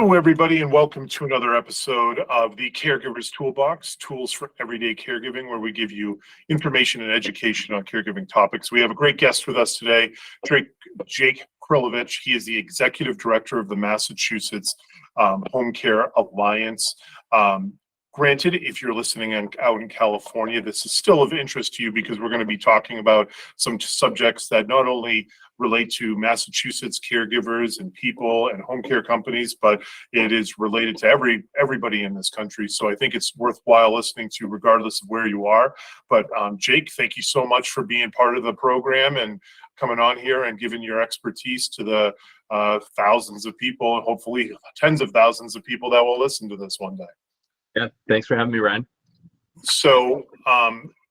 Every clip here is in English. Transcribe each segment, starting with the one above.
Hello, everybody, and welcome to another episode of the Caregivers Toolbox, Tools for Everyday Caregiving, where we give you information and education on caregiving topics. We have a great guest with us today, Jake Krilovich. He is the Executive Director of the Massachusetts Home Care Alliance. Granted, if you're listening out in California, this is still of interest to you because we're going to be talking about some subjects that not only relate to Massachusetts caregivers and people and home care companies, but it is related to everybody in this country. So I think it's worthwhile listening to regardless of where you are. But Jake, thank you so much for being part of the program and coming on here and giving your expertise to the thousands of people, and hopefully tens of thousands of people that will listen to this one day. Yeah, thanks for having me, Ryan. So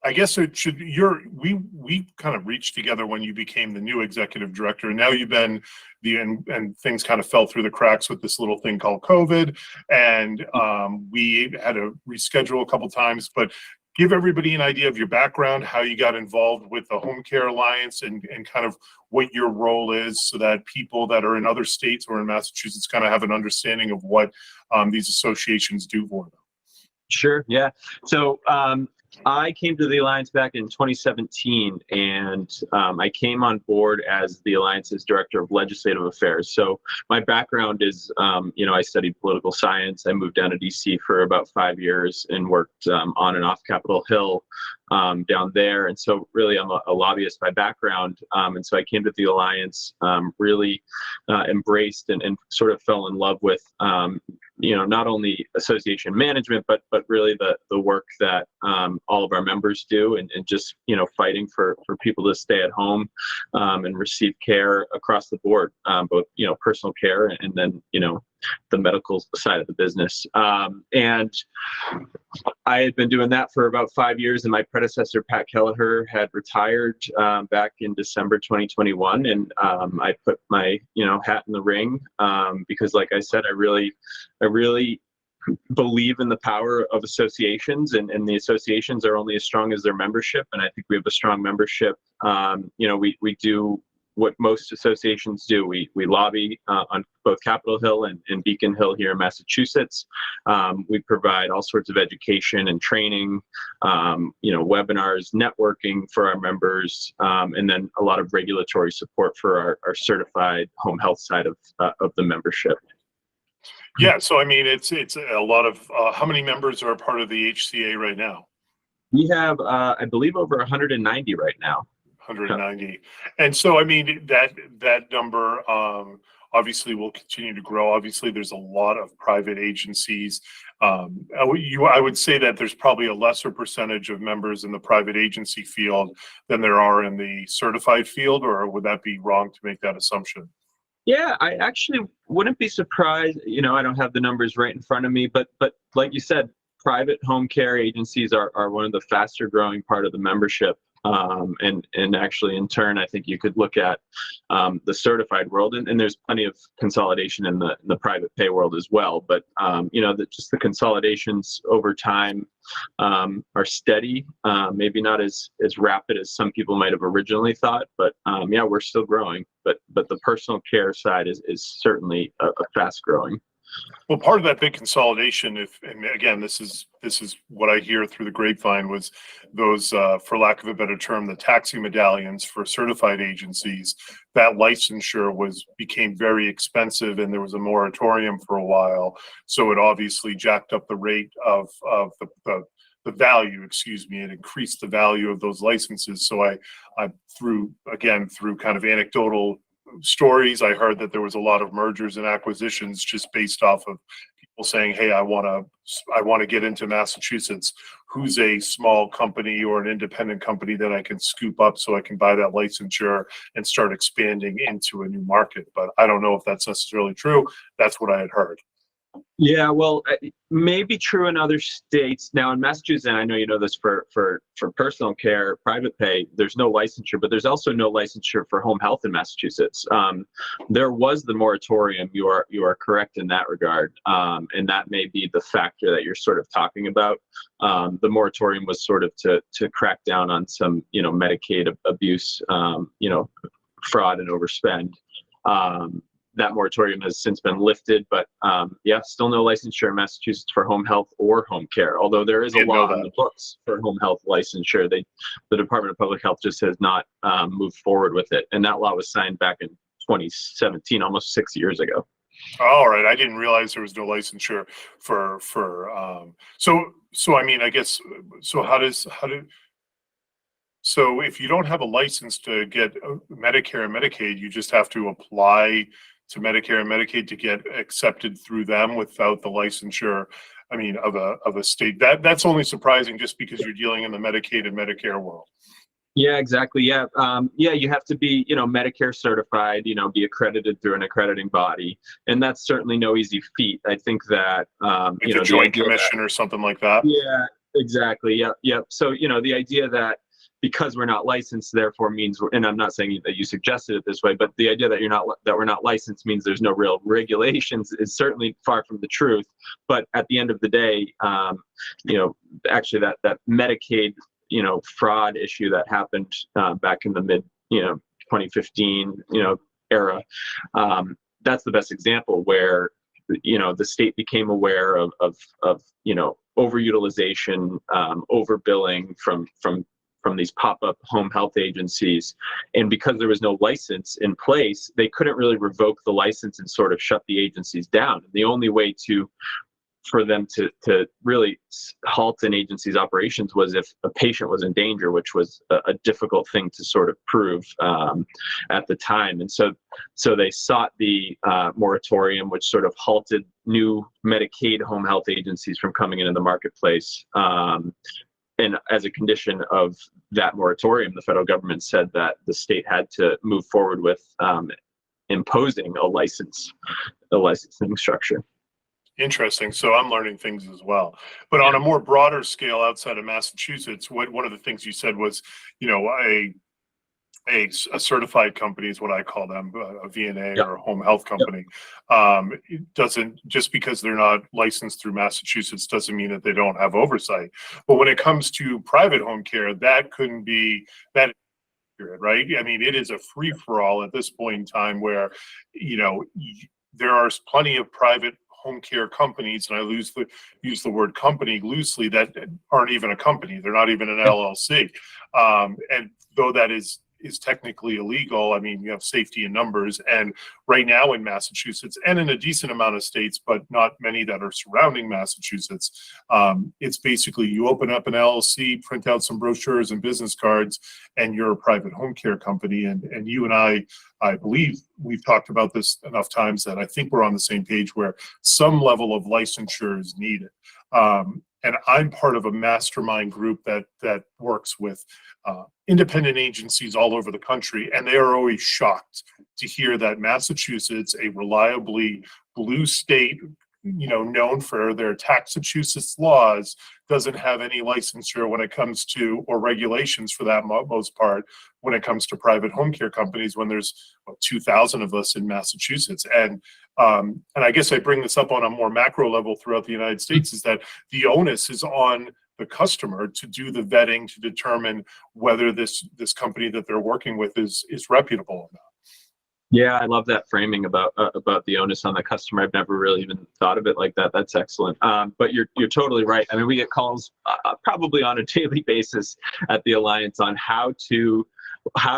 I guess we kind of reached together when you became the new executive director, and now you've been and things kind of fell through the cracks with this little thing called COVID, and we had to reschedule a couple times, but give everybody an idea of your background, how you got involved with the Home Care Alliance, and kind of what your role is, so that people that are in other states or in Massachusetts kind of have an understanding of what these associations do for them. Sure. Yeah. So I came to the Alliance back in 2017, and I came on board as the Alliance's Director of Legislative Affairs. So my background is, I studied political science. I moved down to DC for about 5 years and worked on and off Capitol Hill down there. And so really I'm a lobbyist by background. And so I came to the Alliance, really embraced and sort of fell in love with not only association management, but really the work that all of our members do, and just, fighting for people to stay at home and receive care across the board, both, personal care and then, the medical side of the business. And I had been doing that for about 5 years, and my predecessor, Pat Kelleher, had retired back in December 2021. And I put my, hat in the ring because, like I said, I really believe in the power of associations, and the associations are only as strong as their membership. And I think we have a strong membership. We do what most associations do. We lobby on both Capitol Hill and Beacon Hill here in Massachusetts. We provide all sorts of education and training, webinars, networking for our members, and then a lot of regulatory support for our certified home health side of the membership. Yeah, so I mean, it's a lot of, how many members are a part of the HCA right now? We have, I believe, over 190 right now. 190. And so, I mean, that number obviously will continue to grow. Obviously, there's a lot of private agencies. I would say that there's probably a lesser percentage of members in the private agency field than there are in the certified field, or would that be wrong to make that assumption? Yeah, I actually wouldn't be surprised. I don't have the numbers right in front of me, but like you said, private home care agencies are one of the faster growing part of the membership. And actually, in turn, I think you could look at the certified world, and there's plenty of consolidation in the private pay world as well. But just the consolidations over time are steady, maybe not as rapid as some people might have originally thought, but we're still growing. But the personal care side is certainly a fast growing. Well, part of that big consolidation, and again, this is what I hear through the grapevine, was those, for lack of a better term, the taxi medallions for certified agencies. That licensure became very expensive, and there was a moratorium for a while. So it obviously jacked up the rate of the value, it increased the value of those licenses. So I through kind of anecdotal stories, I heard that there was a lot of mergers and acquisitions just based off of people saying, hey, I want to get into Massachusetts. Who's a small company or an independent company that I can scoop up so I can buy that licensure and start expanding into a new market? But I don't know if that's necessarily true. That's what I had heard. Yeah, well, maybe true in other states. Now in Massachusetts, and I know you know this for personal care, private pay, there's no licensure, but there's also no licensure for home health in Massachusetts. There was the moratorium. You are correct in that regard, and that may be the factor that you're sort of talking about. The moratorium was sort of to crack down on some Medicaid abuse, fraud and overspend. that moratorium has since been lifted, but yeah, still no licensure in Massachusetts for home health or home care. Although there is a Didn't know law on that. the books for home health licensure, the Department of Public Health just has not moved forward with it, and that law was signed back in 2017, almost 6 years ago. All right, I didn't realize there was no licensure so I mean, I guess, so so if you don't have a license to get Medicare and Medicaid, you just have to apply to Medicare and Medicaid to get accepted through them without the licensure, I mean, of a state. That's only surprising just because you're dealing in the Medicaid and Medicare world. Yeah, exactly. Yeah. Yeah, you have to be, Medicare certified, be accredited through an accrediting body. And that's certainly no easy feat. I think that, Like a joint commission or something like that. Yeah, exactly. Yep. Yep. So, the idea that because we're not licensed, therefore means, and I'm not saying that you suggested it this way, but the idea that we're not licensed means there's no real regulations is certainly far from the truth. But at the end of the day, actually that Medicaid, fraud issue that happened back in the mid, 2015, era, that's the best example where, the state became aware of overutilization, overbilling from these pop-up home health agencies. And because there was no license in place, they couldn't really revoke the license and sort of shut the agencies down. And the only way for them to really halt an agency's operations was if a patient was in danger, which was a difficult thing to sort of prove at the time. And so they sought the moratorium, which sort of halted new Medicaid home health agencies from coming into the marketplace. And as a condition of that moratorium, the federal government said that the state had to move forward with imposing a licensing structure. Interesting. So I'm learning things as well. But on a more broader scale outside of Massachusetts, one of the things you said was, a certified company is what I call them, a VNA or a home health company. It doesn't, just because they're not licensed through Massachusetts doesn't mean that they don't have oversight. But when it comes to private home care, that couldn't be that. Right? I mean, it is a free for all at this point in time where, there are plenty of private home care companies, and I use the word company loosely, that aren't even a company. They're not even an LLC. And though that is technically illegal, I mean, you have safety in numbers. And right now in Massachusetts and in a decent amount of states, but not many that are surrounding Massachusetts, it's basically you open up an LLC, print out some brochures and business cards, and you're a private home care company. And you and I believe we've talked about this enough times that I think we're on the same page where some level of licensure is needed. And I'm part of a mastermind group that works with independent agencies all over the country, and they are always shocked to hear that Massachusetts, a reliably blue state, known for their Taxachusetts laws, doesn't have any licensure when it comes to, or regulations for that most part, when it comes to private home care companies, when there's 2,000 of us in Massachusetts. And I guess I bring this up on a more macro level throughout the United States, is that the onus is on the customer to do the vetting to determine whether this company that they're working with is reputable or not. Yeah, I love that framing about the onus on the customer. I've never really even thought of it like that. That's excellent. But you're totally right. I mean, we get calls probably on a daily basis at the Alliance on how to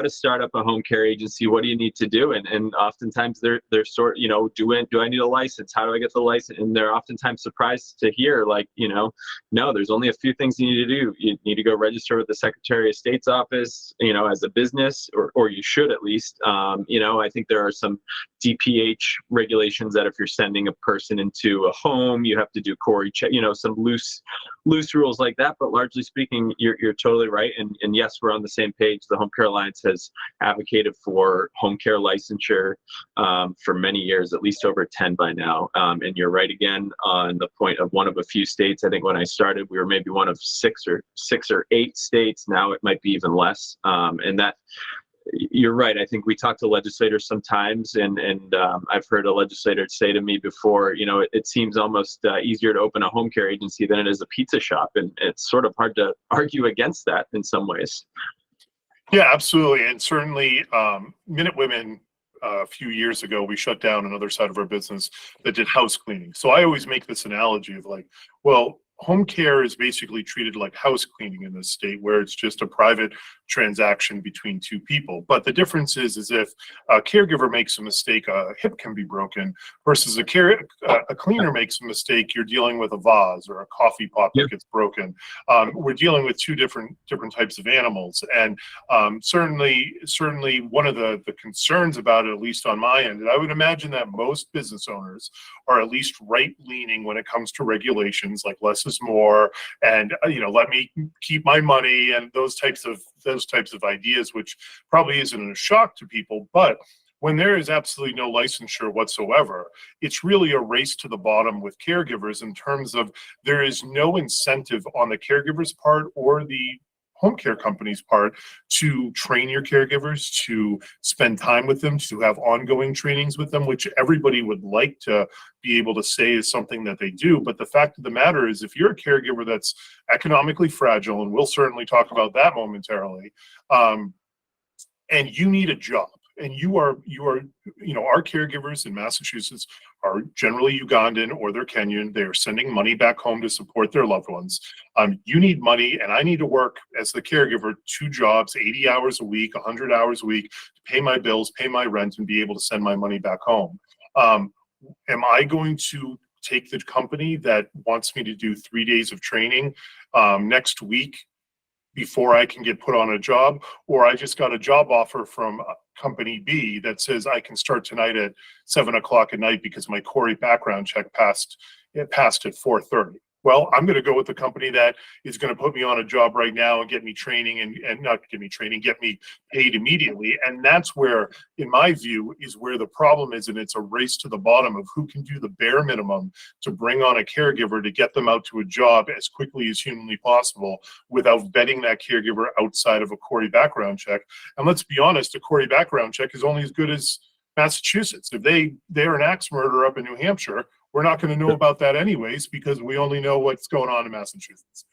start up a home care agency. What do you need to do? And oftentimes they're sort, do I need a license? How do I get the license? And they're oftentimes surprised to hear, like, no, there's only a few things you need to do. You need to go register with the Secretary of State's office, as a business, or you should at least. I think there are some DPH regulations that if you're sending a person into a home, you have to do Corey check, some loose rules like that. But largely speaking, you're totally right. And yes, we're on the same page. The Home Care Alliance has advocated for home care licensure for many years, at least over 10 by now. And you're right again on the point of one of a few states. I think when I started, we were maybe one of six or eight states. Now it might be even less. And that, you're right. I think we talk to legislators sometimes, and I've heard a legislator say to me before, it seems almost easier to open a home care agency than it is a pizza shop. And it's sort of hard to argue against that in some ways. Yeah, absolutely. And certainly Minute Women a few years ago, we shut down another side of our business that did house cleaning. So I always make this analogy of like, well, home care is basically treated like house cleaning in this state, where it's just a private transaction between two people. But the difference is if a caregiver makes a mistake, a hip can be broken, versus a cleaner makes a mistake, you're dealing with a vase or a coffee pot that gets broken. We're dealing with two different types of animals, and certainly one of the concerns about it, at least on my end, and I would imagine that most business owners are at least right-leaning when it comes to regulations, like less is more, and let me keep my money, and those types of ideas, which probably isn't a shock to people. But when there is absolutely no licensure whatsoever, it's really a race to the bottom with caregivers, in terms of there is no incentive on the caregiver's part or the home care company's part to train your caregivers, to spend time with them, to have ongoing trainings with them, which everybody would like to be able to say is something that they do. But the fact of the matter is, if you're a caregiver that's economically fragile, and we'll certainly talk about that momentarily, and you need a job, and you are, our caregivers in Massachusetts are generally Ugandan or they're Kenyan. They are sending money back home to support their loved ones. You need money, and I need to work as the caregiver 2 jobs, 80 hours a week, 100 hours a week, to pay my bills, pay my rent, and be able to send my money back home. Am I going to take the company that wants me to do 3 days of training next week before I can get put on a job? Or I just got a job offer from company B that says I can start tonight at 7 o'clock at night because my Corey background check passed at 4:30. Well, I'm going to go with the company that is going to put me on a job right now and get me training, and not get me training, get me paid immediately. And that's where, in my view, is where the problem is. And it's a race to the bottom of who can do the bare minimum to bring on a caregiver to get them out to a job as quickly as humanly possible without vetting that caregiver outside of a Corey background check. And let's be honest, a Corey background check is only as good as Massachusetts. If they're an axe murderer up in New Hampshire, we're not going to know about that anyways, because we only know what's going on in Massachusetts.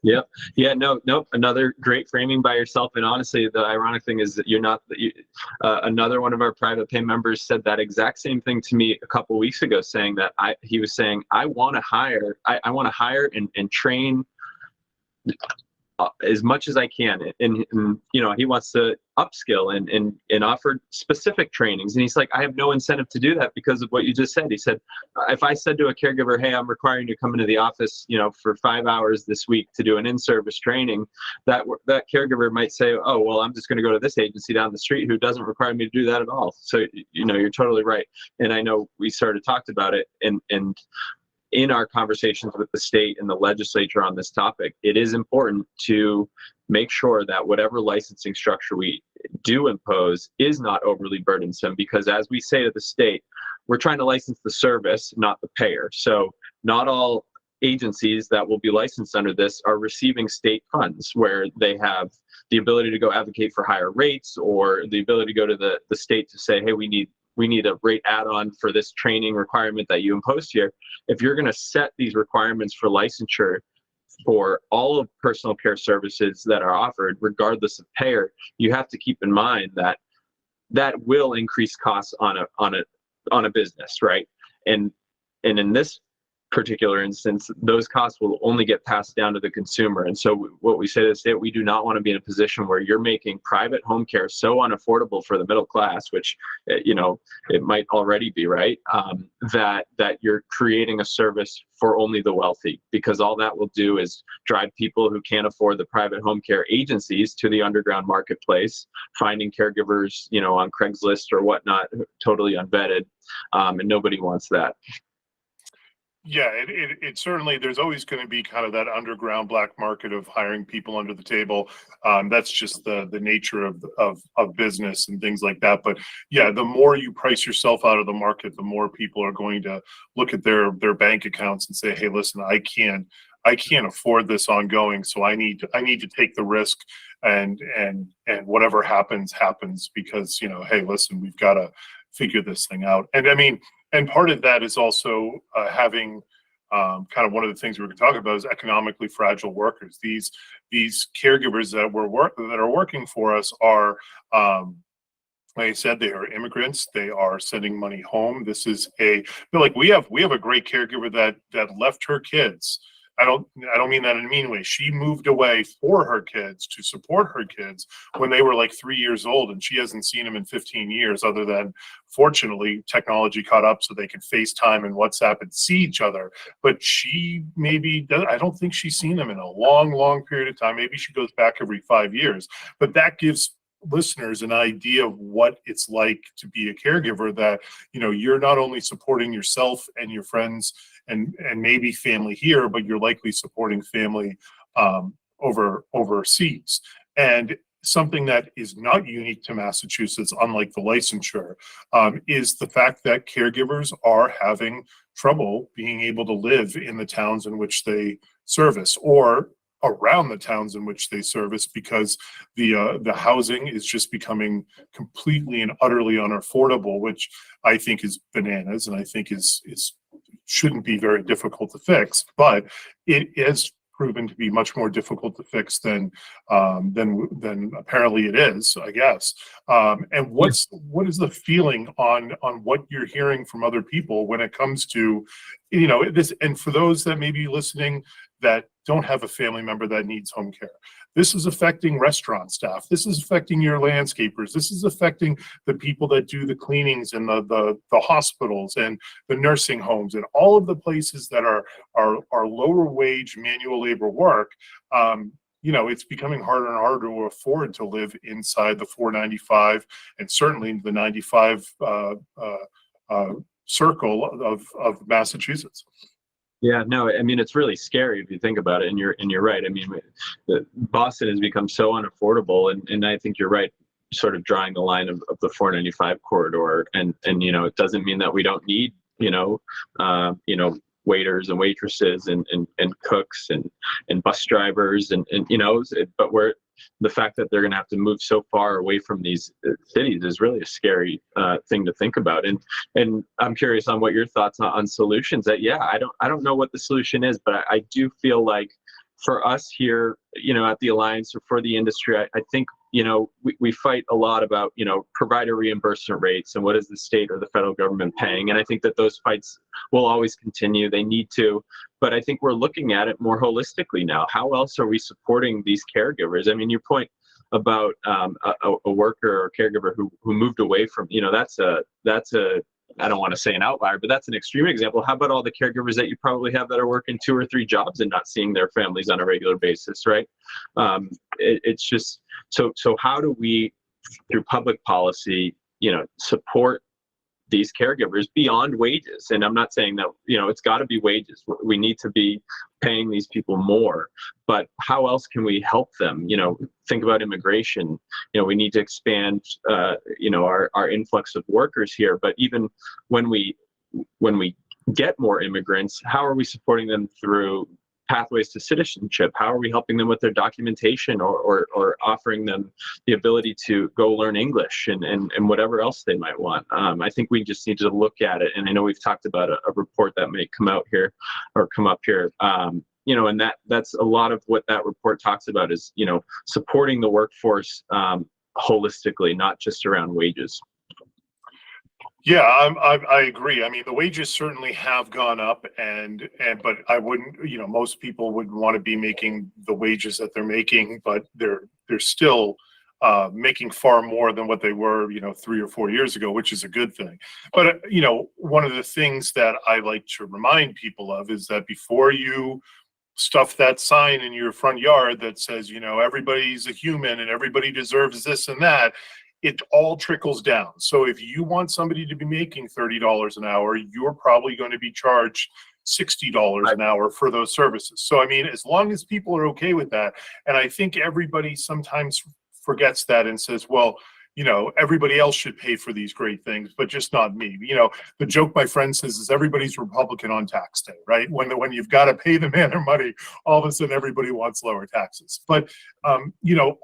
Yep. Yeah. No. Another great framing by yourself. And honestly, the ironic thing is that you're not. Another one of our private pay members said that exact same thing to me a couple of weeks ago, saying that he was saying, I want to hire. I want to hire and train as much as I can, and he wants to upskill and offer specific trainings, and he's like, I have no incentive to do that because of what you just said. He said, if I said to a caregiver, hey, I'm requiring you to come into the office for 5 hours this week to do an in-service training, that caregiver might say, oh well, I'm just going to go to this agency down the street who doesn't require me to do that at all. So you're totally right. And I know we sort of talked about it, and in our conversations with the state and the legislature on this topic, it is important to make sure that whatever licensing structure we do impose is not overly burdensome, because as we say to the state, we're trying to license the service, not the payer. So not all agencies that will be licensed under this are receiving state funds where they have the ability to go advocate for higher rates, or the ability to go to the state to say, hey, we need a rate add-on for this training requirement that you imposed here. If you're going to set these requirements for licensure for all of personal care services that are offered, regardless of payer, you have to keep in mind that will increase costs on a business, right? And in this particular instance, those costs will only get passed down to the consumer. And so what we say to the state, we do not want to be in a position where you're making private home care so unaffordable for the middle class, which it might already be, right? That you're creating a service for only the wealthy, because all that will do is drive people who can't afford the private home care agencies to the underground marketplace, finding caregivers on Craigslist or whatnot, totally unvetted, and nobody wants that. Yeah, it certainly, there's always going to be kind of that underground black market of hiring people under the table. That's just the nature of business and things like that. But yeah, the more you price yourself out of the market, the more people are going to look at their bank accounts and say, hey, listen, I can't afford this ongoing, so I need to take the risk, and whatever happens, because hey, listen, we've got to figure this thing out. And I mean, and part of that is also having kind of one of the things we were talking about is economically fragile workers. These caregivers that are working for us are like I said, they are immigrants. They are sending money home. This is we have a great caregiver that left her kids. I don't mean that in a mean way. She moved away for her kids to support her kids when they were like 3 years old, and she hasn't seen them in 15 years, other than fortunately technology caught up so they can FaceTime and WhatsApp and see each other. But I don't think she's seen them in a long, long period of time. Maybe she goes back every 5 years, but that gives listeners an idea of what it's like to be a caregiver, that you're not only supporting yourself and your friends and maybe family here, but you're likely supporting family overseas. And something that is not unique to Massachusetts, unlike the licensure, is the fact that caregivers are having trouble being able to live in the towns in which they service, or around the towns in which they service, because the housing is just becoming completely and utterly unaffordable, which I think is bananas, and I think is shouldn't be very difficult to fix. But it is proven to be much more difficult to fix than apparently it is, I guess. And what is the feeling on what you're hearing from other people when it comes to this? And for those that may be listening that don't have a family member that needs home care, this is affecting restaurant staff. This is affecting your landscapers. This is affecting the people that do the cleanings in the hospitals and the nursing homes and all of the places that are lower wage manual labor work. It's becoming harder and harder to afford to live inside the 495 and certainly the 95 circle of Massachusetts. Yeah, no, I mean, it's really scary if you think about it, and you're right. I mean, Boston has become so unaffordable, and I think you're right, sort of drawing the line of the 495 corridor, and it doesn't mean that we don't need waiters and waitresses and cooks and bus drivers but the fact that they're going to have to move so far away from these cities is really a scary thing to think about. And I'm curious on what your thoughts on solutions. That I don't know what the solution is, but I do feel like for us here, at the Alliance, or for the industry, I think we fight a lot about provider reimbursement rates and what is the state or the federal government paying, and I think that those fights will always continue. They need to, but I think we're looking at it more holistically now. How else are we supporting these caregivers? I mean, your point about a worker or caregiver who moved away from, that's a I don't want to say an outlier, but that's an extreme example. How about all the caregivers that you probably have that are working 2 or 3 jobs and not seeing their families on a regular basis, right? It's just so how do we, through public policy, support these caregivers beyond wages? And I'm not saying that it's got to be wages. We need to be paying these people more, but how else can we help them? Think about immigration. We need to expand our influx of workers here, but even when we get more immigrants, how are we supporting them through pathways to citizenship? How are we helping them with their documentation, or offering them the ability to go learn English and whatever else they might want? I think we just need to look at it. And I know we've talked about a report that may come up here. And that's a lot of what that report talks about is, supporting the workforce holistically, not just around wages. Yeah, I agree. I mean, the wages certainly have gone up, but I wouldn't, most people wouldn't want to be making the wages that they're making, but they're still making far more than what they were, 3 or 4 years ago, which is a good thing. But, one of the things that I like to remind people of is that before you stuff that sign in your front yard that says, everybody's a human and everybody deserves this and that, it all trickles down. So if you want somebody to be making $30 an hour, you're probably going to be charged $60 an hour for those services. So, I mean, as long as people are okay with that, and I think everybody sometimes forgets that and says, well, everybody else should pay for these great things, but just not me. The joke my friend says is everybody's Republican on tax day, right? When you've got to pay the man their money, all of a sudden everybody wants lower taxes. But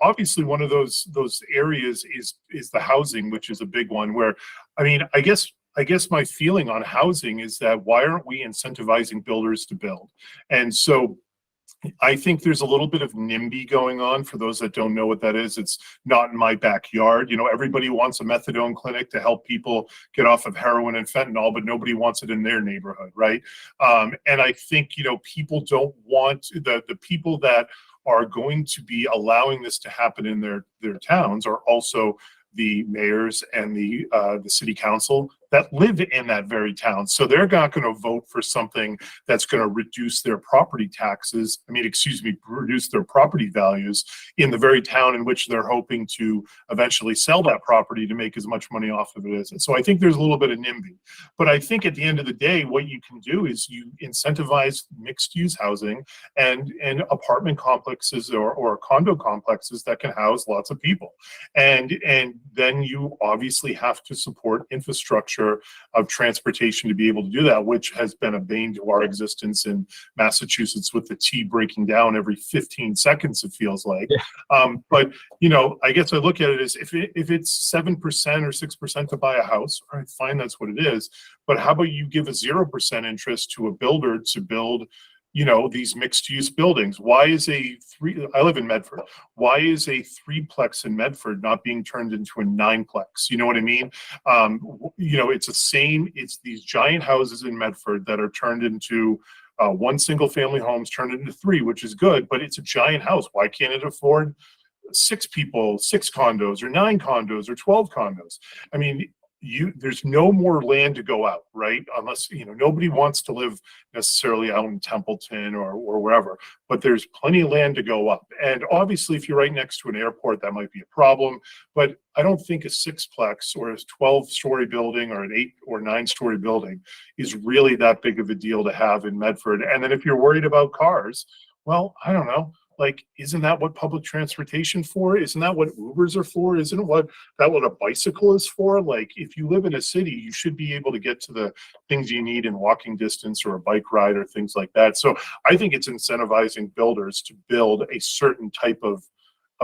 obviously one of those areas is the housing, which is a big one. Where, I mean, I guess my feeling on housing is that why aren't we incentivizing builders to build? And so I think there's a little bit of NIMBY going on. For those that don't know what that is, it's not in my backyard. You know, everybody wants a methadone clinic to help people get off of heroin and fentanyl, but nobody wants it in their neighborhood, right? And I think, you know, people don't want the people that are going to be allowing this to happen in their towns are also the mayors and the city council that live in that very town. So they're not going to vote for something that's going to reduce their property taxes. I mean, excuse me, reduce their property values in the very town in which they're hoping to eventually sell that property to make as much money off of it as. And so I think there's a little bit of NIMBY. But I think at the end of the day, what you can do is you incentivize mixed use housing and apartment complexes or condo complexes that can house lots of people. And then you obviously have to support infrastructure of transportation to be able to do that, which has been a bane to our existence in Massachusetts with the T breaking down every 15 seconds, it feels like. Yeah. But, you know, I guess I look at it as if it's 7% or 6% to buy a house, all right, fine, that's what it is. But how about you give a 0% interest to a builder to build, you know, these mixed use buildings? Why is I live in Medford. Why is a 3-plex in Medford not being turned into a 9-plex? You know what I mean? You know, it's these giant houses in Medford that are turned into one single family homes turned into 3, which is good, but it's a giant house. Why can't it afford 6 people, 6 condos or 9 condos or 12 condos? I mean, there's no more land to go out, right? Unless, you know, nobody wants to live necessarily out in Templeton or wherever, but there's plenty of land to go up. And obviously, if you're right next to an airport, that might be a problem. But I don't think a 6-plex or a 12-story building or an 8 or 9-story building is really that big of a deal to have in Medford. And then if you're worried about cars, well, I don't know. Like, isn't that what public transportation for? Isn't that what Ubers are for? Isn't what a bicycle is for? Like, if you live in a city, you should be able to get to the things you need in walking distance or a bike ride or things like that. So I think it's incentivizing builders to build a certain type of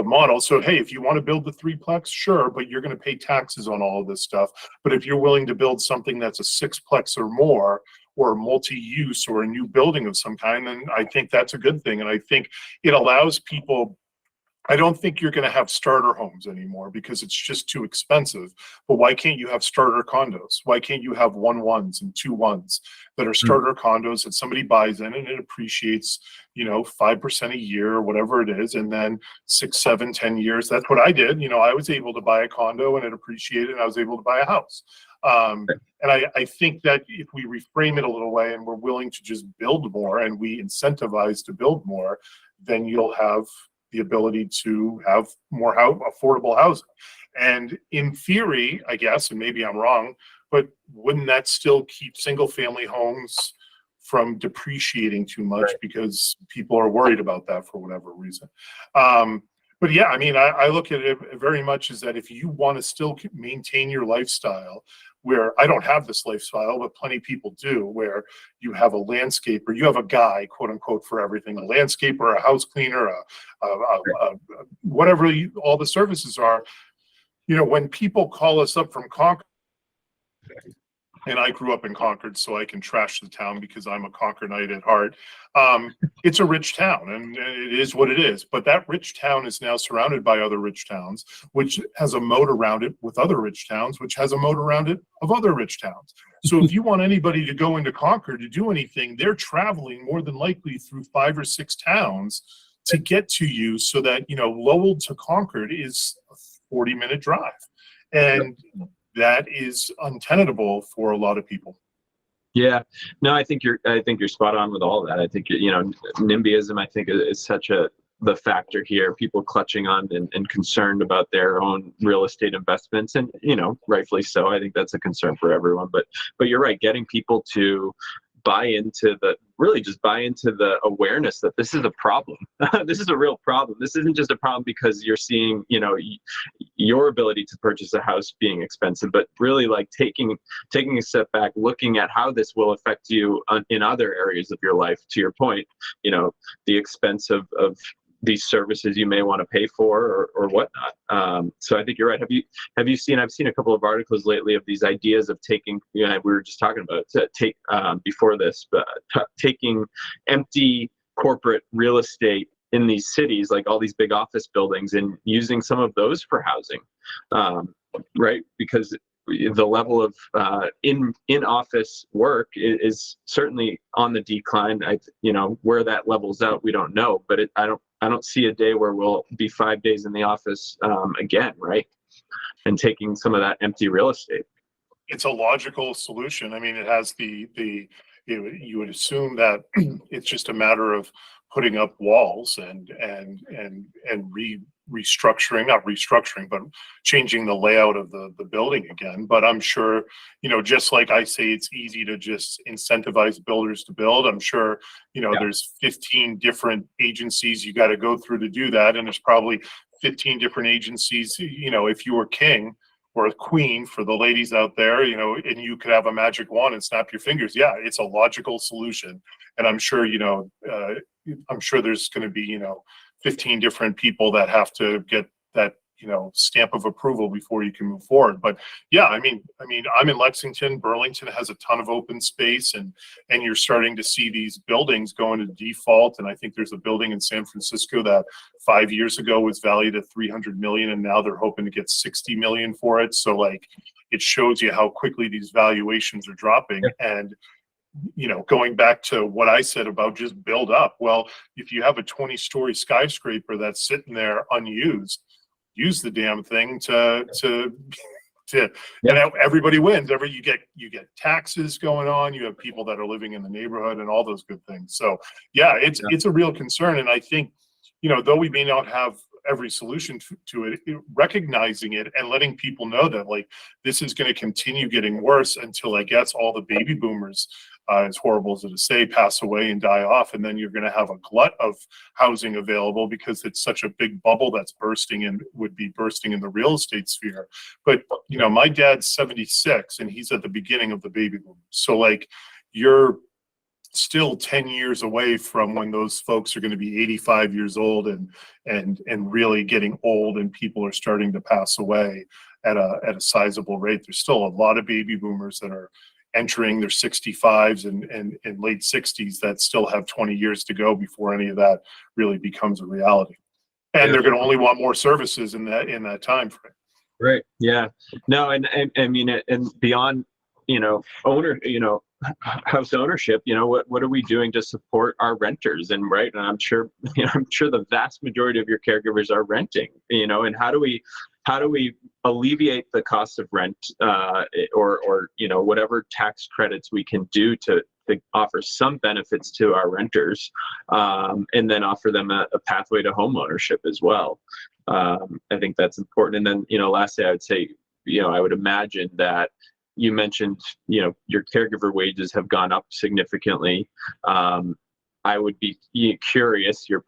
model. So, hey, if you want to build the 3-plex, sure, but you're going to pay taxes on all of this stuff. But if you're willing to build something that's a 6-plex or more, or multi-use or a new building of some kind, then I think that's a good thing. And I think it allows people, I don't think you're going to have starter homes anymore because it's just too expensive. But why can't you have starter condos? Why can't you have 1-1s and 2-1s that are starter condos that somebody buys in and it appreciates, you know, 5% a year or whatever it is, and then 6, 7, 10 years? That's what I did. You know, I was able to buy a condo and it appreciated, and I was able to buy a house. And I think that if we reframe it a little way and we're willing to just build more and we incentivize to build more, then you'll have the ability to have more affordable housing. And in theory, I guess, and maybe I'm wrong, but wouldn't that still keep single family homes from depreciating too much? Right. Because people are worried about that for whatever reason. But yeah, I mean, I look at it very much as that if you want to still maintain your lifestyle, where I don't have this lifestyle, but plenty of people do, where you have a landscaper, you have a guy, quote unquote, for everything, a landscaper, a house cleaner, whatever all the services are. You know, when people call us up from Concord, and I grew up in Concord, so I can trash the town because I'm a Concordite at heart. It's a rich town, and it is what it is. But that rich town is now surrounded by other rich towns, which has a moat around it with other rich towns, which has a moat around it of other rich towns. So if you want anybody to go into Concord to do anything, they're traveling more than likely through 5 or 6 towns to get to you, so that, you know, Lowell to Concord is a 40-minute drive. And that is untenable for a lot of people. Yeah, no, I think you're spot on with all of that. I think, you know, NIMBYism, I think, is such the factor here. People clutching on and concerned about their own real estate investments, and, you know, rightfully so. I think that's a concern for everyone. But you're right, getting people to buy into the awareness that this is a problem. This is a real problem. This isn't just a problem because you're seeing, you know, your ability to purchase a house being expensive, but really like taking a step back, looking at how this will affect you in other areas of your life. To your point, you know, the expense of these services you may want to pay for or whatnot. So I think you're right. Have you seen? I've seen a couple of articles lately of these ideas of taking. You know, we were just talking about before this, but taking empty corporate real estate in these cities, like all these big office buildings, and using some of those for housing, right? Because the level of in office work is certainly on the decline. Where that levels out, we don't know, but I don't see a day where we'll be 5 days in the office again, right? And taking some of that empty real estate. It's a logical solution. I mean, it has you would assume that it's just a matter of putting up walls and restructuring, not restructuring, but changing the layout of the building again. But I'm sure, just like I say, it's easy to just incentivize builders to build. I'm sure, there's 15 different agencies you got to go through to do that. And there's probably 15 different agencies, if you were king or a queen for the ladies out there, and you could have a magic wand and snap your fingers. Yeah, it's a logical solution. And I'm sure, I'm sure there's going to be, 15 different people that have to get that, stamp of approval before you can move forward. But yeah, I mean, I'm in Lexington. Burlington has a ton of open space, and you're starting to see these buildings go into default. And I think there's a building in San Francisco that 5 years ago was valued at 300 million, and now they're hoping to get 60 million for it. So like, it shows you how quickly these valuations are dropping. And going back to what I said about just build up. Well, if you have a 20-story skyscraper that's sitting there unused, use the damn thing to and everybody wins. You get taxes going on. You have people that are living in the neighborhood and all those good things. So yeah, it's a real concern. And I think, though we may not have every solution to it, recognizing it and letting people know that like this is going to continue getting worse until I guess all the baby boomers, as horrible as it is, say, pass away and die off, and then you're going to have a glut of housing available because it's such a big bubble that's would be bursting in the real estate sphere. But my dad's 76 and he's at the beginning of the baby boom. So like you're still 10 years away from when those folks are going to be 85 years old and really getting old, and people are starting to pass away at a sizable rate. There's still a lot of baby boomers that are entering their 65s and late 60s that still have 20 years to go before any of that really becomes a reality. And they're going to only want more services in that time frame. Right. Yeah. No. And I mean, and beyond, house ownership, what are we doing to support our renters? And right. And I'm sure the vast majority of your caregivers are renting, and how do we alleviate the cost of rent, or whatever tax credits we can do to offer some benefits to our renters, and then offer them a pathway to home ownership as well. I think that's important. And then, lastly, I would say, I would imagine that you mentioned, your caregiver wages have gone up significantly. I would be curious, your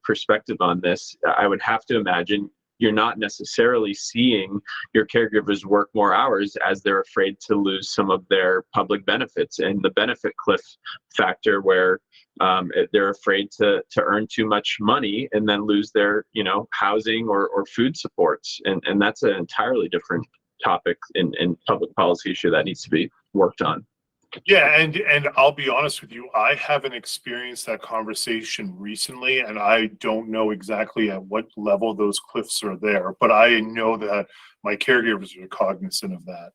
perspective on this. I would have to imagine you're not necessarily seeing your caregivers work more hours as they're afraid to lose some of their public benefits and the benefit cliff factor, where they're afraid to earn too much money and then lose their, housing or food supports. And that's an entirely different topic in public policy issue that needs to be worked on. Yeah, and I'll be honest with you, I haven't experienced that conversation recently, and I don't know exactly at what level those cliffs are there, but I know that my caregivers are cognizant of that.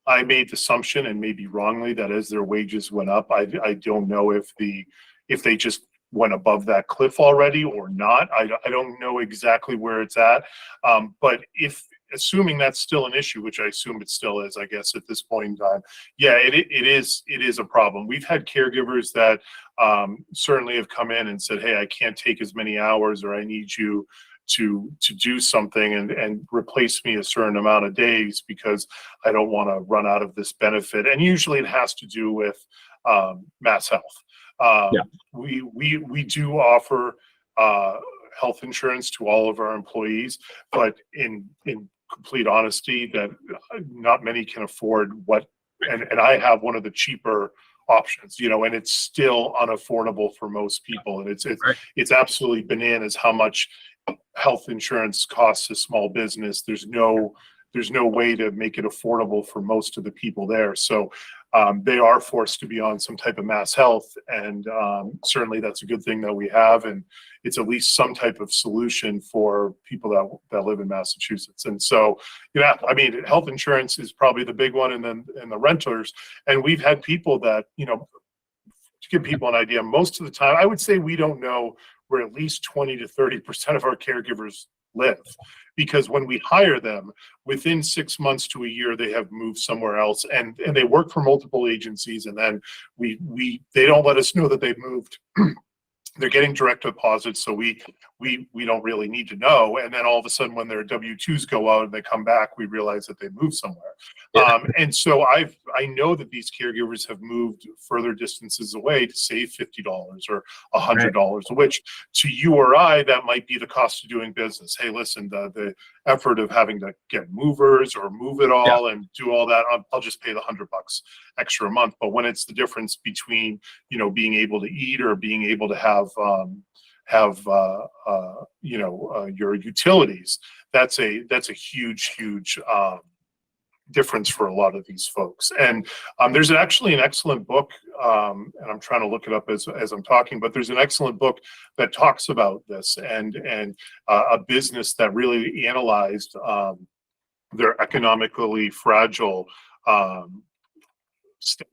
I made the assumption, and maybe wrongly, that as their wages went up, I don't know if they just went above that cliff already or not. I don't know exactly where it's at, but assuming that's still an issue, which I assume it still is, I guess, at this point in time, yeah, it is a problem. We've had caregivers that certainly have come in and said, hey, I can't take as many hours, or I need you to do something and replace me a certain amount of days because I don't want to run out of this benefit. And usually it has to do with Mass Health. We do offer health insurance to all of our employees, but in complete honesty, that not many can afford and I have one of the cheaper options, and it's still unaffordable for most people. And it's absolutely bananas how much health insurance costs a small business. There's no way to make it affordable for most of the people there. So they are forced to be on some type of mass health, and certainly that's a good thing that we have, and it's at least some type of solution for people that live in Massachusetts. And so, yeah, I mean, health insurance is probably the big one, and then the renters. And we've had people that, to give people an idea, most of the time, I would say we don't know where at least 20 to 30% of our caregivers live, because when we hire them, within 6 months to a year, they have moved somewhere else, and they work for multiple agencies, and then they don't let us know that they've moved. They're getting direct deposits, so we don't really need to know. And then all of a sudden, when their W-2s go out and they come back, we realize that they moved somewhere. Yeah. And so I know that these caregivers have moved further distances away to save $50 or $100, right, which to you or I, that might be the cost of doing business. Hey, listen, the effort of having to get movers or move it all, yeah, and do all that, I'll just pay the $100 extra a month. But when it's the difference between, being able to eat or being able to have your utilities, that's a huge difference for a lot of these folks. And there's actually an excellent book, and I'm trying to look it up as I'm talking, but there's an excellent book that talks about this, and a business that really analyzed their economically fragile state,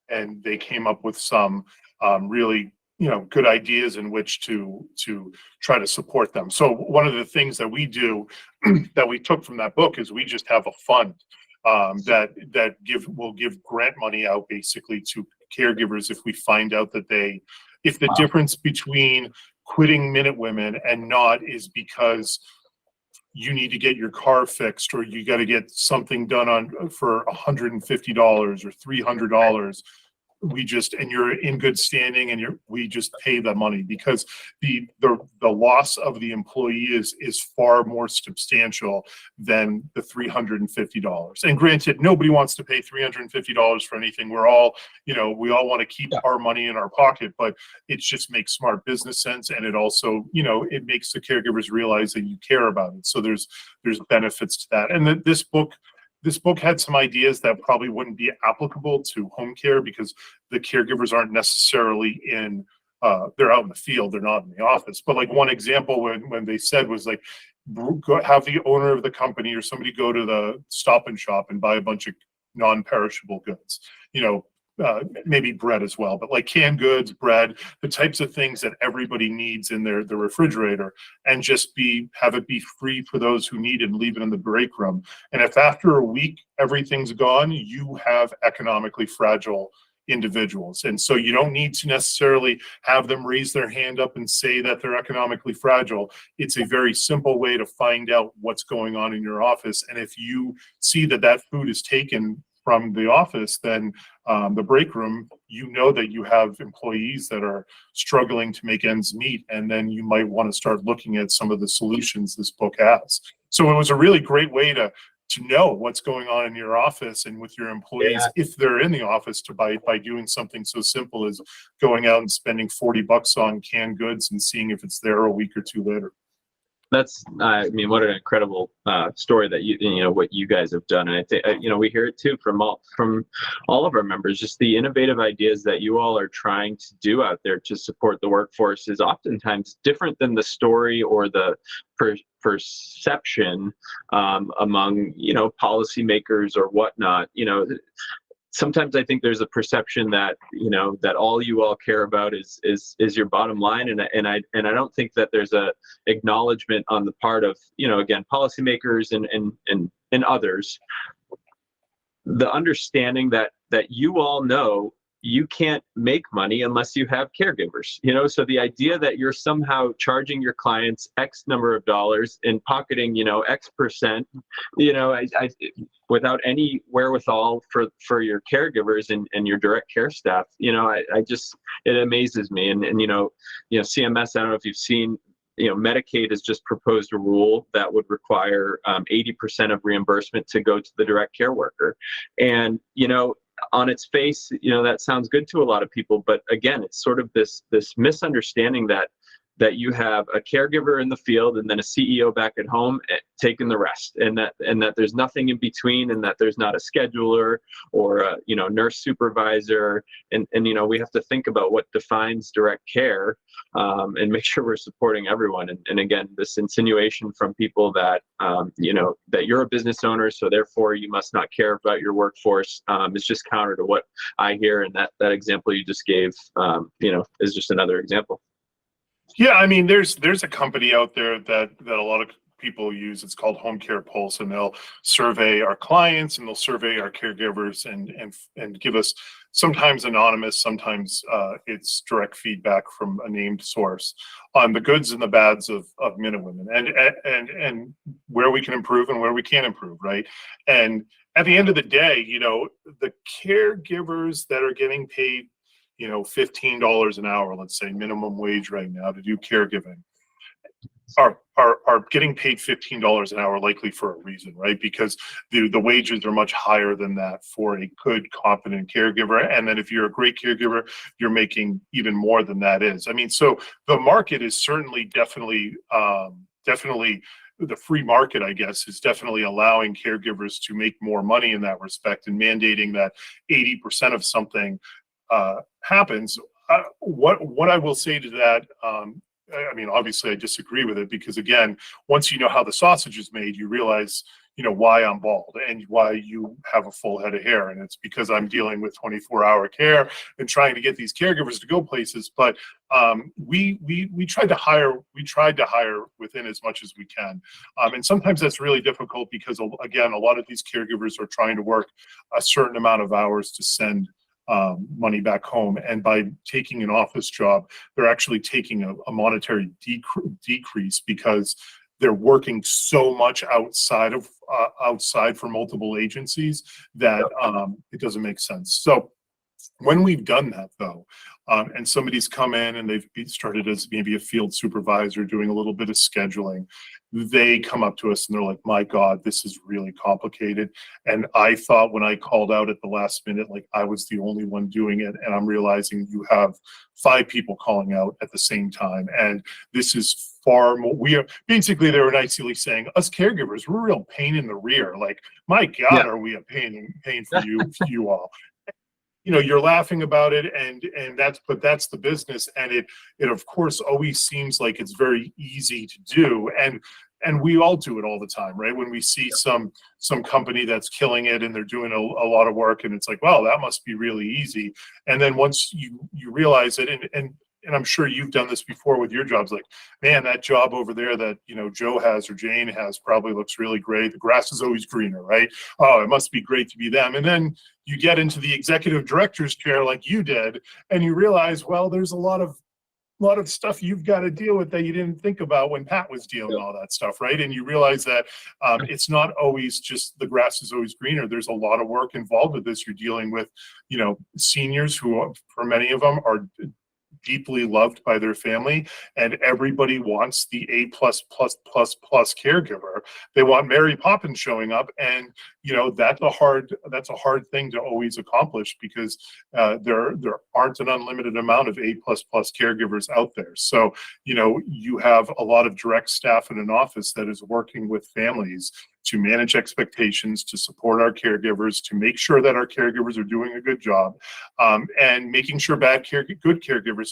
and they came up with some really good ideas in which to try to support them. So one of the things that we do that we took from that book is we just have a fund that will give grant money out basically to caregivers if we find out that if the difference between quitting Minute Women and not is because you need to get your car fixed, or you got to get something done for $150 or $300, and you're in good standing, and we just pay the money, because the loss of the employee is far more substantial than the $350. And granted, nobody wants to pay $350 for anything. We're all, we all want to keep our money in our pocket, but it just makes smart business sense, and it also, it makes the caregivers realize that you care about it. So there's benefits to that. And this book had some ideas that probably wouldn't be applicable to home care, because the caregivers aren't necessarily they're out in the field, they're not in the office. But like one example when they said was like, have the owner of the company or somebody go to the Stop and Shop and buy a bunch of non-perishable goods, maybe bread as well, but like canned goods, bread, the types of things that everybody needs in their refrigerator, and just have it be free for those who need it, and leave it in the break room. And if after a week everything's gone, you have economically fragile individuals. And so you don't need to necessarily have them raise their hand up and say that they're economically fragile. It's a very simple way to find out what's going on in your office. And if you see that food is taken from the office, then the break room, that you have employees that are struggling to make ends meet, and then you might want to start looking at some of the solutions this book has. So it was a really great way to know what's going on in your office and with your employees, if they're in the office, by doing something so simple as going out and spending $40 on canned goods and seeing if it's there a week or two later. That's, what an incredible story that what you guys have done. And I think, we hear it too from all of our members, just the innovative ideas that you all are trying to do out there to support the workforce is oftentimes different than the story or the perception among, policymakers or whatnot. Sometimes I think there's a perception that that all you all care about is your bottom line, and I don't think that there's a acknowledgement on the part of again, policymakers and others, the understanding that you all know you can't make money unless you have caregivers. So the idea that you're somehow charging your clients X number of dollars and pocketing X percent, I without any wherewithal for your caregivers and your direct care staff, it amazes me. And CMS, I don't know if you've seen, Medicaid has just proposed a rule that would require 80% of reimbursement to go to the direct care worker. And, on its face, that sounds good to a lot of people, but again, it's sort of this misunderstanding that that you have a caregiver in the field and then a CEO back at home taking the rest, and that there's nothing in between, and that there's not a scheduler or a nurse supervisor, and we have to think about what defines direct care, and make sure we're supporting everyone. And again, this insinuation from people that that you're a business owner, so therefore you must not care about your workforce, is just counter to what I hear. And that example you just gave is just another example. Yeah, I mean, there's a company out there that a lot of people use. It's called Home Care Pulse, and they'll survey our clients and they'll survey our caregivers and give us, sometimes anonymous, sometimes it's direct feedback from a named source on the goods and the bads of men and women, and where we can improve and where we can't improve, right? And at the end of the day, the caregivers that are getting paid $15 an hour, let's say minimum wage right now to do caregiving, are getting paid $15 an hour likely for a reason, right? Because the wages are much higher than that for a good, competent caregiver. And then if you're a great caregiver, you're making even more than that is. I mean, so the market is certainly definitely the free market, I guess, is definitely allowing caregivers to make more money in that respect, and mandating that 80% of something happens. What I will say to that, I mean, obviously I disagree with it, because again, once you know how the sausage is made, you realize, why I'm bald and why you have a full head of hair. And it's because I'm dealing with 24-hour care and trying to get these caregivers to go places. But we tried to hire within as much as we can. And sometimes that's really difficult because, again, a lot of these caregivers are trying to work a certain amount of hours to send money back home, and by taking an office job, they're actually taking a monetary decrease because they're working so much outside for multiple agencies that it doesn't make sense. So when we've done that, though, and somebody's come in and they've started as maybe a field supervisor doing a little bit of scheduling, they come up to us and they're like, my God, this is really complicated. And I thought when I called out at the last minute, like I was the only one doing it. And I'm realizing you have 5 people calling out at the same time. And this is far more, they were nicely saying, us caregivers, we're a real pain in the rear. Like, my God, Are we a pain for you all? You're laughing about it, and that's the business. And it of course always seems like it's very easy to do. And we all do it all the time, right? When we see some company that's killing it and they're doing a lot of work, and it's like, wow, that must be really easy. And then once you realize it, and I'm sure you've done this before with your jobs, like, man, that job over there that, Joe has or Jane has probably looks really great. The grass is always greener, right? Oh, it must be great to be them. And then you get into the executive director's chair like you did, and you realize, well, there's a lot of stuff you've got to deal with that you didn't think about when Pat was dealing all that stuff, right? And you realize that it's not always just the grass is always greener. There's a lot of work involved with this. You're dealing with, seniors who, for many of them, are deeply loved by their family, and everybody wants the A+++ caregiver. They want Mary Poppins showing up, and that's a hard thing to always accomplish, because there aren't an unlimited amount of A++ caregivers out there. So you have a lot of direct staff in an office that is working with families to manage expectations, to support our caregivers, to make sure that our caregivers are doing a good job, and making sure good caregivers,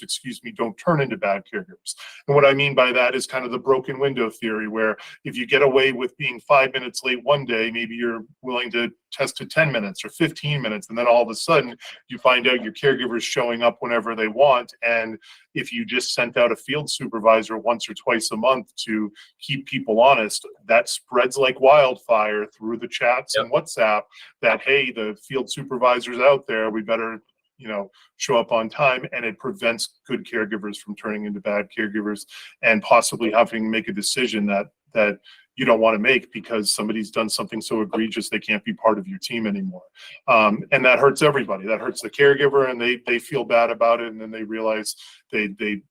don't turn into bad caregivers. And what I mean by that is kind of the broken window theory, where if you get away with being 5 minutes late one day, maybe you're willing to test to 10 minutes or 15 minutes, and then all of a sudden you find out your caregiver's showing up whenever they want. And if you just sent out a field supervisor once or twice a month to keep people honest, that spreads like wildfire through the chats and WhatsApp that, hey, the field supervisor's out there, we better show up on time. And it prevents good caregivers from turning into bad caregivers, and possibly having to make a decision that you don't want to make because somebody's done something so egregious they can't be part of your team anymore. And that hurts everybody. That hurts the caregiver, and they feel bad about it, and then they realize they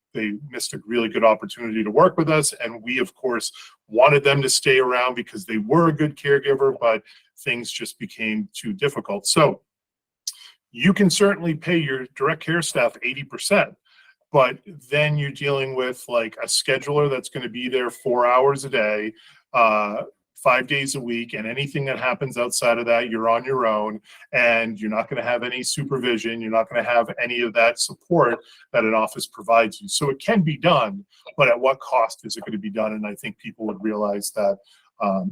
missed a really good opportunity to work with us. And we, of course, wanted them to stay around because they were a good caregiver, but things just became too difficult. So you can certainly pay your direct care staff 80%, but then you're dealing with like a scheduler that's going to be there 4 hours a day, 5 days a week, and anything that happens outside of that, you're on your own, and you're not going to have any supervision. You're not going to have any of that support that an office provides you. So it can be done, but at what cost is it going to be done? And I think people would realize that.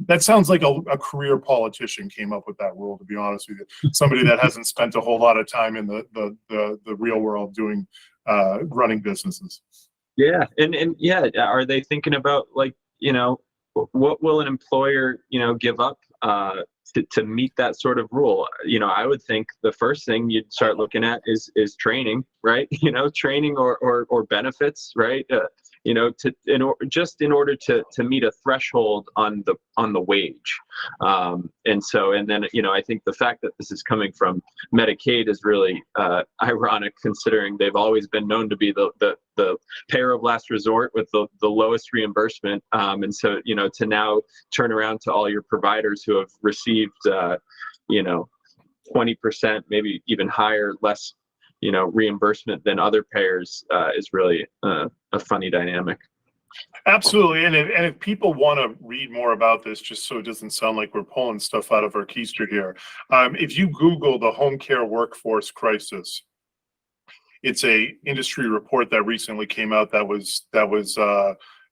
That sounds like a career politician came up with that rule, to be honest with you. Somebody that hasn't spent a whole lot of time in the real world doing running businesses. Yeah, and yeah, are they thinking about, like, what will an employer, give up to meet that sort of rule? I would think the first thing you'd start looking at is training, right? Training or benefits, right? Just in order to meet a threshold on the wage. And then, I think the fact that this is coming from Medicaid is really ironic, considering they've always been known to be the payer of last resort with the lowest reimbursement. And so, to now turn around to all your providers who have received, 20%, maybe even higher, less reimbursement than other payers is really a funny dynamic. Absolutely. And if people want to read more about this, just so it doesn't sound like we're pulling stuff out of our keister here, if you Google the home care workforce crisis, it's a industry report that recently came out that was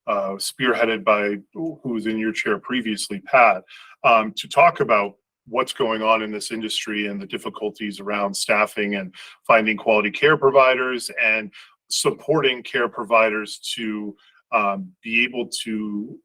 spearheaded by who was in your chair previously, Pat, to talk about what's going on in this industry and the difficulties around staffing and finding quality care providers and supporting care providers to be able to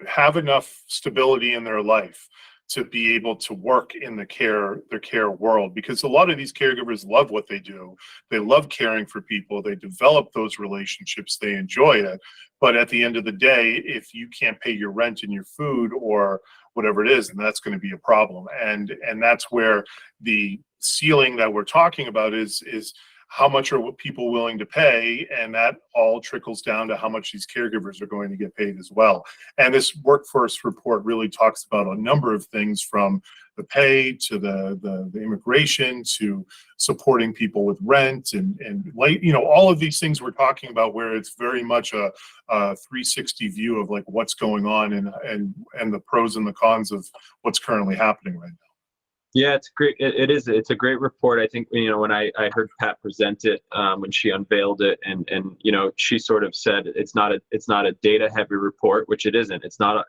have enough stability in their life to be able to work in the care world, because a lot of these caregivers love what they do. They love caring for people. They develop those relationships. They enjoy it. But at the end of the day, if you can't pay your rent and your food or whatever it is, then that's going to be a problem. And that's where the ceiling that we're talking about is how much are people willing to pay, and that all trickles down to how much these caregivers are going to get paid as well. And this workforce report really talks about a number of things, from the pay to the immigration to supporting people with rent and like, all of these things we're talking about, where it's very much a 360 view of like what's going on and the pros and the cons of what's currently happening right now. Yeah, it's great. It is. It's a great report. I think, when I heard Pat present it, when she unveiled it, and she sort of said it's not a data heavy report, which it isn't. It's not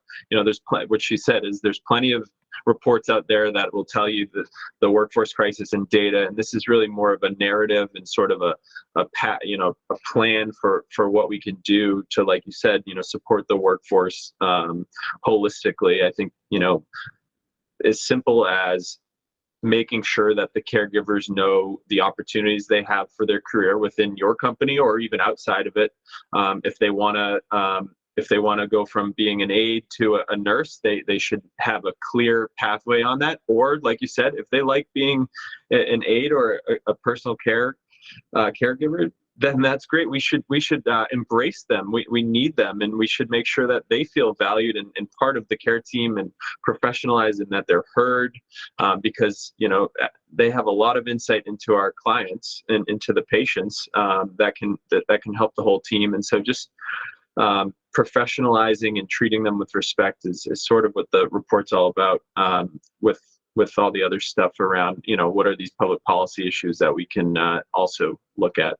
what she said is there's plenty of reports out there that will tell you the workforce crisis and data, and this is really more of a narrative and sort of a plan for what we can do to, like you said, support the workforce holistically. I think, as simple as making sure that the caregivers know the opportunities they have for their career within your company or even outside of it. If they want to go from being an aide to a nurse, they should have a clear pathway on that. Or, like you said, if they like being an aide or a personal care caregiver, then that's great. We should embrace them. We need them, and we should make sure that they feel valued and part of the care team, and professionalized, and that they're heard, because they have a lot of insight into our clients and into the patients that can help the whole team. And so just professionalizing and treating them with respect is sort of what the report's all about, with all the other stuff around, what are these public policy issues that we can also look at.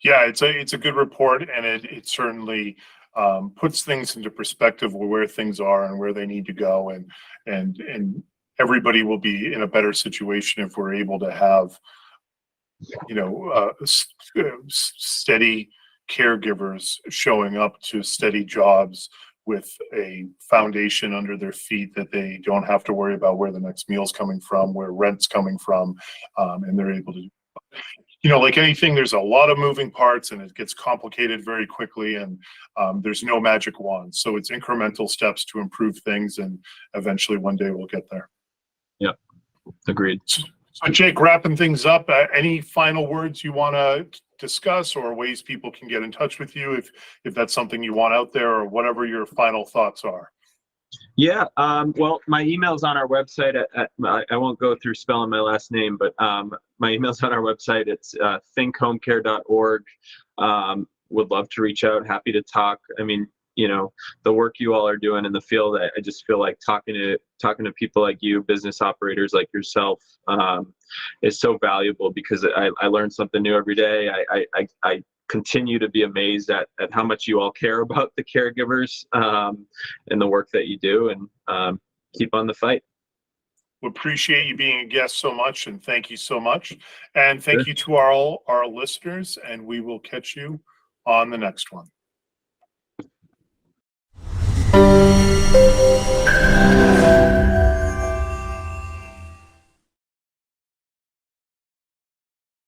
Yeah, it's a good report, and it certainly puts things into perspective where things are and where they need to go, and everybody will be in a better situation if we're able to have steady caregivers showing up to steady jobs with a foundation under their feet, that they don't have to worry about where the next meal's coming from, where rent's coming from, and they're able to. Like anything, there's a lot of moving parts, and it gets complicated very quickly, and there's no magic wand. So it's incremental steps to improve things, and eventually one day we'll get there. Yeah, agreed. So Jake, wrapping things up, any final words you want to discuss, or ways people can get in touch with you if that's something you want out there, or whatever your final thoughts are? Yeah, well, my email's on our website. I won't go through spelling my last name, but my email's on our website. It's thinkhomecare.org. Would love to reach out. Happy to talk. I mean, the work you all are doing in the field, I just feel like talking to people like you, business operators like yourself, is so valuable, because I learn something new every day. I continue to be amazed at how much you all care about the caregivers, and the work that you do, and keep on the fight. We appreciate you being a guest so much, and thank you so much. And thank Sure. you to our listeners, and we will catch you on the next one.